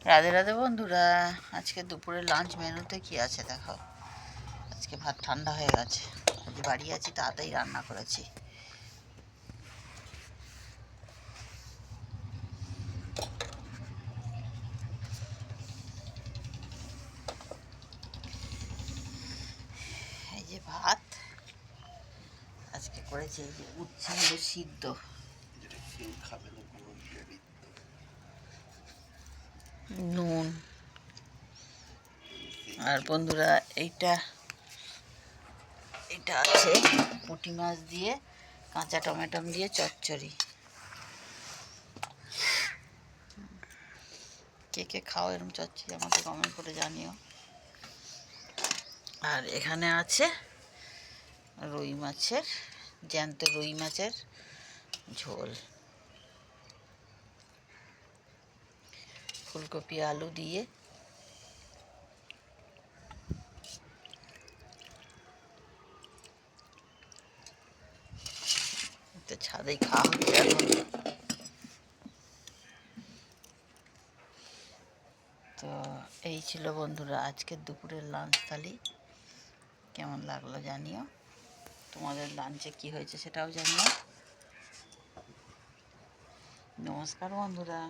রাধে রাধে বন্ধুরা। আজকে দুপুরের লাঞ্চ মেনুতে কি আছে দেখো। আজকে ভাত ঠান্ডা হয়ে গেছে, যদি বাড়ি আছি তাড়াতাড়ি রান্না করেছি। এই যে ভাত আজকে করেছি, এই যে উচ্ছে আলু সিদ্ধ, নুন। আর বন্ধুরা এইটা এটা আছে পুঁটি মাছ দিয়ে কাঁচা টমেটো দিয়ে চচ্চড়ি। কে কে খাও এরকম চচ্চড়ি আমাকে কমেন্ট করে জানিও। আর এখানে আছে রুই মাছের, জ্যান্ত রুই মাছের ঝোল, ফুলকপি আলু দিয়ে। তো ছাদেই খাওয়া হচ্ছে এখন। তো এই ছিল বন্ধুরা আজকের দুপুরের লাঞ্চ থালি। কেমন লাগলো জানিও, তোমাদের লাঞ্চে কি হয়েছে সেটাও জানিও। নমস্কার বন্ধুরা।